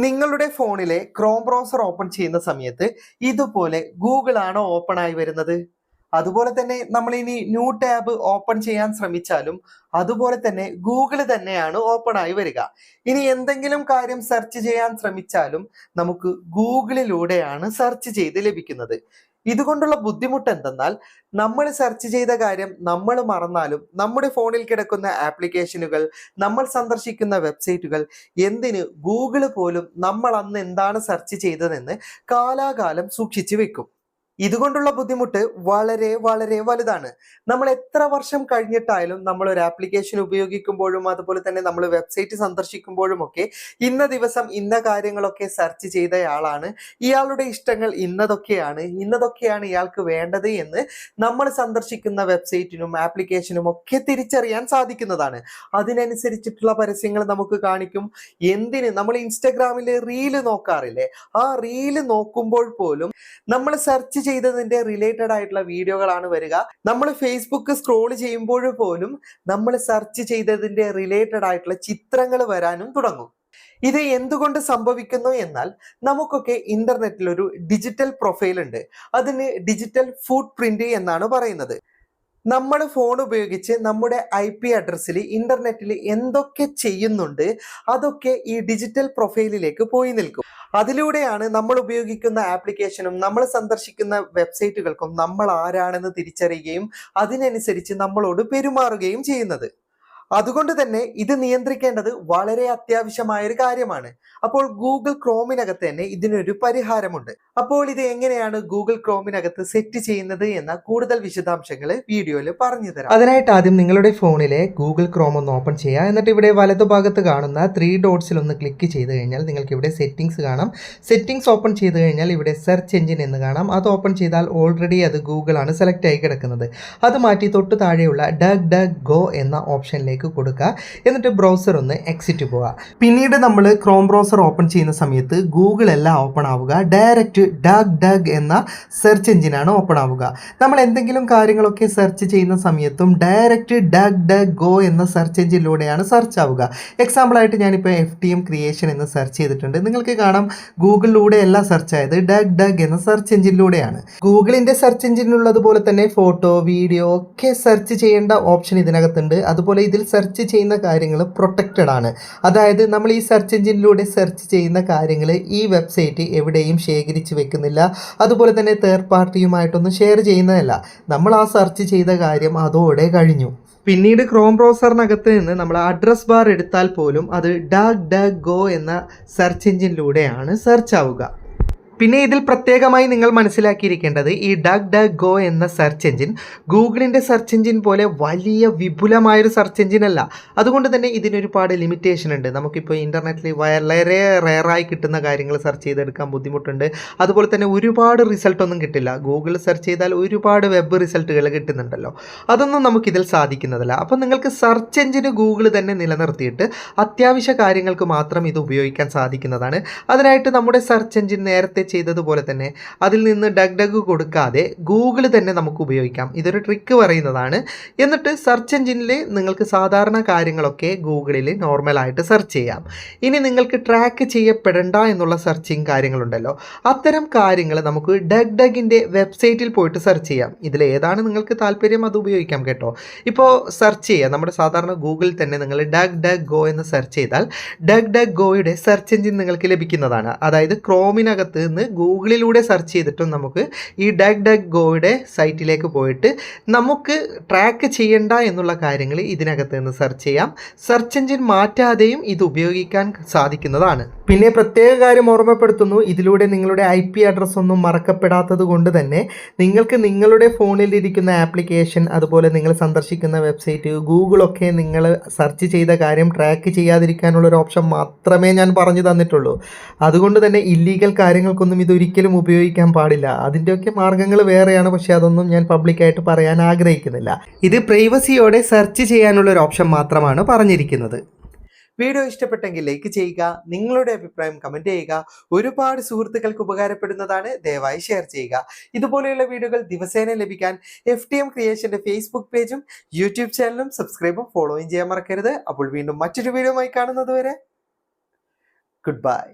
നിങ്ങളുടെ ഫോണിലെ Chrome browser open ചെയ്യുന്ന സമയത്ത് ഇതുപോലെ ഗൂഗിൾ ആണോ ഓപ്പൺ ആയി വരുന്നത്? അതുപോലെ തന്നെ നമ്മൾ ഇനി ന്യൂ ടാബ് ഓപ്പൺ ചെയ്യാൻ ശ്രമിച്ചാലും അതുപോലെ തന്നെ ഗൂഗിൾ തന്നെയാണ് ഓപ്പൺ ആയി വരിക. ഇനി എന്തെങ്കിലും കാര്യം സെർച്ച് ചെയ്യാൻ ശ്രമിച്ചാലും നമുക്ക് ഗൂഗിളിലൂടെയാണ് സെർച്ച് ചെയ്ത് ലഭിക്കുന്നത്. ഇതുകൊണ്ടുള്ള ബുദ്ധിമുട്ട് എന്തെന്നാൽ നമ്മൾ സെർച്ച് ചെയ്ത കാര്യം നമ്മൾ മറന്നാലും നമ്മുടെ ഫോണിൽ കിടക്കുന്ന ആപ്ലിക്കേഷനുകൾ, നമ്മൾ സന്ദർശിക്കുന്ന വെബ്സൈറ്റുകൾ, എന്തിന് ഗൂഗിള് പോലും നമ്മൾ അന്ന് എന്താണ് സെർച്ച് ചെയ്തതെന്ന് കാലാകാലം സൂക്ഷിച്ചു വെക്കും. ഇതുകൊണ്ടുള്ള ബുദ്ധിമുട്ട് വളരെ വളരെ വലുതാണ്. നമ്മൾ എത്ര വർഷം കഴിഞ്ഞിട്ടായാലും നമ്മൾ ഒരു ആപ്ലിക്കേഷൻ ഉപയോഗിക്കുമ്പോഴും അതുപോലെ തന്നെ നമ്മൾ വെബ്സൈറ്റ് സന്ദർശിക്കുമ്പോഴും ഒക്കെ ഇന്ന ദിവസം ഇന്ന കാര്യങ്ങളൊക്കെ സെർച്ച് ചെയ്തയാളാണ്, ഇയാളുടെ ഇഷ്ടങ്ങൾ ഇന്നതൊക്കെയാണ് ഇയാൾക്ക് വേണ്ടത് എന്ന് നമ്മൾ സന്ദർശിക്കുന്ന വെബ്സൈറ്റിനും ആപ്ലിക്കേഷനും ഒക്കെ തിരിച്ചറിയാൻ സാധിക്കുന്നതാണ്. അതിനനുസരിച്ചിട്ടുള്ള പരസ്യങ്ങൾ നമുക്ക് കാണിക്കും. എന്തിന് നമ്മൾ ഇൻസ്റ്റഗ്രാമിൽ റീല് നോക്കാറില്ലേ? ആ റീല് നോക്കുമ്പോൾ പോലും നമ്മൾ സെർച്ച് ചെയ്തതിന്റെ റിലേറ്റഡ് ആയിട്ടുള്ള വീഡിയോകളാണ് വരിക. നമ്മൾ ഫേസ്ബുക്ക് സ്ക്രോൾ ചെയ്യുമ്പോൾ പോലും നമ്മൾ സെർച്ച് ചെയ്തതിന്റെ റിലേറ്റഡ് ആയിട്ടുള്ള ചിത്രങ്ങൾ വരാനും തുടങ്ങും. ഇത് എന്തുകൊണ്ട് സംഭവിക്കുന്നു എന്നാൽ നമുക്കൊക്കെ ഇന്റർനെറ്റിൽ ഒരു ഡിജിറ്റൽ പ്രൊഫൈൽ ഉണ്ട്. അതിന് ഡിജിറ്റൽ ഫുട് പ്രിന്റ് എന്നാണ് പറയുന്നത്. നമ്മൾ ഫോൺ ഉപയോഗിച്ച് നമ്മുടെ IP അഡ്രസ്സിൽ ഇന്റർനെറ്റിൽ എന്തൊക്കെ ചെയ്യുന്നുണ്ട് അതൊക്കെ ഈ ഡിജിറ്റൽ പ്രൊഫൈലിലേക്ക് പോയി നിൽക്കും. അതിലൂടെയാണ് നമ്മൾ ഉപയോഗിക്കുന്ന ആപ്ലിക്കേഷനും നമ്മൾ സന്ദർശിക്കുന്ന വെബ്സൈറ്റുകൾക്കും നമ്മൾ ആരാണെന്ന് തിരിച്ചറിയുകയും അതിനനുസരിച്ച് നമ്മളോട് പെരുമാറുകയും ചെയ്യുന്നത്. അതുകൊണ്ട് തന്നെ ഇത് നിയന്ത്രിക്കേണ്ടത് വളരെ അത്യാവശ്യമായ ഒരു കാര്യമാണ്. അപ്പോൾ ഗൂഗിൾ ക്രോമിനകത്ത് തന്നെ ഇതിനൊരു പരിഹാരമുണ്ട്. അപ്പോൾ ഇത് എങ്ങനെയാണ് ഗൂഗിൾ ക്രോമിനകത്ത് സെറ്റ് ചെയ്യുന്നത് എന്ന കൂടുതൽ വിശദാംശങ്ങൾ വീഡിയോയിൽ പറഞ്ഞു തരാം. അതിനായിട്ട് ആദ്യം നിങ്ങളുടെ ഫോണിലെ ഗൂഗിൾ ക്രോം ഒന്ന് ഓപ്പൺ ചെയ്യുക. എന്നിട്ട് ഇവിടെ വലതുഭാഗത്ത് കാണുന്ന 3 ഡോട്ട്സിൽ ഒന്ന് ക്ലിക്ക് ചെയ്ത് കഴിഞ്ഞാൽ നിങ്ങൾക്ക് ഇവിടെ സെറ്റിംഗ്സ് കാണാം. സെറ്റിംഗ്സ് ഓപ്പൺ ചെയ്ത് കഴിഞ്ഞാൽ ഇവിടെ സെർച്ച് എഞ്ചിൻ എന്ന് കാണാം. അത് ഓപ്പൺ ചെയ്താൽ ഓൾറെഡി അത് ഗൂഗിൾ ആണ് സെലക്ട് ആയി കിടക്കുന്നത്. അത് മാറ്റി തൊട്ട് താഴെയുള്ള ഡക്ക് ഗോ എന്ന ഓപ്ഷനിലേക്ക് കൊടുക്കുക. എന്നിട്ട് ബ്രൗസർ ഒന്ന് എക്സിറ്റ് പോവുക. പിന്നീട് നമ്മൾ ക്രോം ബ്രൗസർ ഓപ്പൺ ചെയ്യുന്ന സമയത്ത് ഗൂഗിൾ അല്ല ഓപ്പൺ ആവുക, ഡയറക്റ്റ് ഡക്ക് എന്ന സെർച്ച് എഞ്ചിനാണ് ഓപ്പൺ ആവുക. നമ്മൾ എന്തെങ്കിലും കാര്യങ്ങളൊക്കെ സെർച്ച് ചെയ്യുന്ന സമയത്തും ഡയറക്റ്റ് ഡക്ക് ഗോ എന്ന സെർച്ച് എഞ്ചിനിലൂടെയാണ് സെർച്ച് ആവുക. എക്സാമ്പിൾ ആയിട്ട് ഞാനിപ്പോൾ FTM ക്രിയേഷൻ എന്ന് സെർച്ച് ചെയ്തിട്ടുണ്ട്. നിങ്ങൾക്ക് കാണാം ഗൂഗിളിലൂടെ അല്ല സെർച്ച് ആയത്, ഡക്ക് എന്ന സെർച്ച് എഞ്ചിനിലൂടെയാണ്. ഗൂഗിളിൻ്റെ സെർച്ച് എഞ്ചിനുള്ളതുപോലെ തന്നെ ഫോട്ടോ, വീഡിയോ ഒക്കെ സെർച്ച് ചെയ്യേണ്ട ഓപ്ഷൻ ഇതിനകത്തുണ്ട്. അതുപോലെ ഇതിൽ സെർച്ച് ചെയ്യുന്ന കാര്യങ്ങൾ പ്രൊട്ടക്റ്റഡ് ആണ്. അതായത് നമ്മൾ ഈ സെർച്ച് എഞ്ചിനിലൂടെ സെർച്ച് ചെയ്യുന്ന കാര്യങ്ങൾ ഈ വെബ്സൈറ്റ് എവിടെയും ശേഖരിച്ച് വെക്കുന്നില്ല. അതുപോലെ തന്നെ തേർഡ് പാർട്ടിയുമായിട്ടൊന്നും ഷെയർ ചെയ്യുന്നതല്ല. നമ്മൾ ആ സെർച്ച് ചെയ്ത കാര്യം അതോടെ കഴിഞ്ഞു. പിന്നീട് ക്രോം ബ്രൗസറിനകത്ത് നിന്ന് നമ്മൾ അഡ്രസ് ബാർ എടുത്താൽ പോലും അത് ഡക്ക് ഗോ എന്ന സെർച്ച് എഞ്ചിനിലൂടെയാണ് സെർച്ച് ആവുക. പിന്നെ ഇതിൽ പ്രത്യേകമായി നിങ്ങൾ മനസ്സിലാക്കിയിരിക്കേണ്ടത് ഈ ഡക്ക് ഗോ എന്ന സെർച്ച് എഞ്ചിൻ ഗൂഗിളിൻ്റെ സെർച്ച് എഞ്ചിൻ പോലെ വലിയ വിപുലമായൊരു സെർച്ച് എഞ്ചിൻ അല്ല. അതുകൊണ്ട് തന്നെ ഇതിനൊരുപാട് ലിമിറ്റേഷൻ ഉണ്ട്. നമുക്കിപ്പോൾ ഇൻ്റർനെറ്റിൽ വളരെ റെയറായി കിട്ടുന്ന കാര്യങ്ങൾ സെർച്ച് ചെയ്തെടുക്കാൻ ബുദ്ധിമുട്ടുണ്ട്. അതുപോലെ തന്നെ ഒരുപാട് റിസൾട്ടൊന്നും കിട്ടില്ല. ഗൂഗിൾ സെർച്ച് ചെയ്താൽ ഒരുപാട് വെബ് റിസൾട്ടുകൾ കിട്ടുന്നുണ്ടല്ലോ, അതൊന്നും നമുക്കിതിൽ സാധിക്കുന്നതല്ല. അപ്പോൾ നിങ്ങൾക്ക് സെർച്ച് എഞ്ചിന് ഗൂഗിൾ തന്നെ നിലനിർത്തിയിട്ട് അത്യാവശ്യ കാര്യങ്ങൾക്ക് മാത്രം ഇത് ഉപയോഗിക്കാൻ സാധിക്കുന്നതാണ്. അതിനായിട്ട് നമ്മുടെ സെർച്ച് എഞ്ചിൻ നേരത്തെ ചെയ്തതുപോലെ തന്നെ അതിൽ നിന്ന് ഡക്ക് കൊടുക്കാതെ ഗൂഗിൾ തന്നെ നമുക്ക് ഉപയോഗിക്കാം. ഇതൊരു ട്രിക്ക് പറയുന്നതാണ്. എന്നിട്ട് സെർച്ച് എഞ്ചിനിൽ നിങ്ങൾക്ക് സാധാരണ കാര്യങ്ങളൊക്കെ ഗൂഗിളിൽ നോർമലായിട്ട് സെർച്ച് ചെയ്യാം. ഇനി നിങ്ങൾക്ക് ട്രാക്ക് ചെയ്യപ്പെടേണ്ട എന്നുള്ള സെർച്ചിങ് കാര്യങ്ങളുണ്ടല്ലോ, അത്തരം കാര്യങ്ങൾ നമുക്ക് ഡക്കിൻ്റെ വെബ്സൈറ്റിൽ പോയിട്ട് സെർച്ച് ചെയ്യാം. ഇതിൽ ഏതാണ് നിങ്ങൾക്ക് താല്പര്യം അത് ഉപയോഗിക്കാം കേട്ടോ. ഇപ്പോൾ സെർച്ച് ചെയ്യുക, നമ്മുടെ സാധാരണ ഗൂഗിളിൽ തന്നെ നിങ്ങൾ ഡക്ക് ഗോ എന്ന് സെർച്ച് ചെയ്താൽ ഡക്ക് ഗോയുടെ സെർച്ച് എഞ്ചിൻ നിങ്ങൾക്ക് ലഭിക്കുന്നതാണ്. അതായത് ക്രോമിനകത്ത് ഗൂഗിളിലൂടെ സെർച്ച് ചെയ്തിട്ടും നമുക്ക് ഈ ഡക്ക് ഗോയുടെ സൈറ്റിലേക്ക് പോയിട്ട് നമുക്ക് ട്രാക്ക് ചെയ്യേണ്ട എന്നുള്ള കാര്യങ്ങൾ ഇതിനകത്ത് നിന്ന് സെർച്ച് ചെയ്യാം. സെർച്ച് എഞ്ചിൻ മാറ്റാതെയും ഇത് ഉപയോഗിക്കാൻ സാധിക്കുന്നതാണ്. പിന്നെ പ്രത്യേക കാര്യം ഓർമ്മപ്പെടുത്തുന്നു, ഇതിലൂടെ നിങ്ങളുടെ IP അഡ്രസ്സ് ഒന്നും മറക്കപ്പെടാത്തത് കൊണ്ട് തന്നെ നിങ്ങൾക്ക് നിങ്ങളുടെ ഫോണിലിരിക്കുന്ന ആപ്ലിക്കേഷൻ, അതുപോലെ നിങ്ങൾ സന്ദർശിക്കുന്ന വെബ്സൈറ്റ്, ഗൂഗിളൊക്കെ നിങ്ങൾ സെർച്ച് ചെയ്ത കാര്യം ട്രാക്ക് ചെയ്യാതിരിക്കാനുള്ളൊരു ഓപ്ഷൻ മാത്രമേ ഞാൻ പറഞ്ഞു തന്നിട്ടുള്ളൂ. അതുകൊണ്ട് തന്നെ ഇല്ലീഗൽ കാര്യങ്ങൾക്കൊന്നും ഇതൊരിക്കലും ഉപയോഗിക്കാൻ പാടില്ല. അതിൻ്റെയൊക്കെ മാർഗ്ഗങ്ങൾ വേറെയാണ്, പക്ഷേ അതൊന്നും ഞാൻ പബ്ലിക്കായിട്ട് പറയാൻ ആഗ്രഹിക്കുന്നില്ല. ഇത് പ്രൈവസിയോടെ സെർച്ച് ചെയ്യാനുള്ള ഒരു ഓപ്ഷൻ മാത്രമാണ് പറഞ്ഞിരിക്കുന്നത്. വീഡിയോ ഇഷ്ടപ്പെട്ടെങ്കിൽ ലൈക്ക് ചെയ്യുക, നിങ്ങളുടെ അഭിപ്രായം കമൻറ്റ് ചെയ്യുക. ഒരുപാട് സുഹൃത്തുക്കൾക്ക് ഉപകാരപ്പെടുന്നതാണ്, ദയവായി ഷെയർ ചെയ്യുക. ഇതുപോലെയുള്ള വീഡിയോകൾ ദിവസേന ലഭിക്കാൻ FTM ക്രിയേഷൻ്റെ ഫേസ്ബുക്ക് പേജും യൂട്യൂബ് ചാനലും സബ്സ്ക്രൈബും ഫോളോയും ചെയ്യാൻ മറക്കരുത്. അപ്പോൾ വീണ്ടും മറ്റൊരു വീഡിയോയുമായി കാണുന്നത് വരെ ഗുഡ് ബൈ.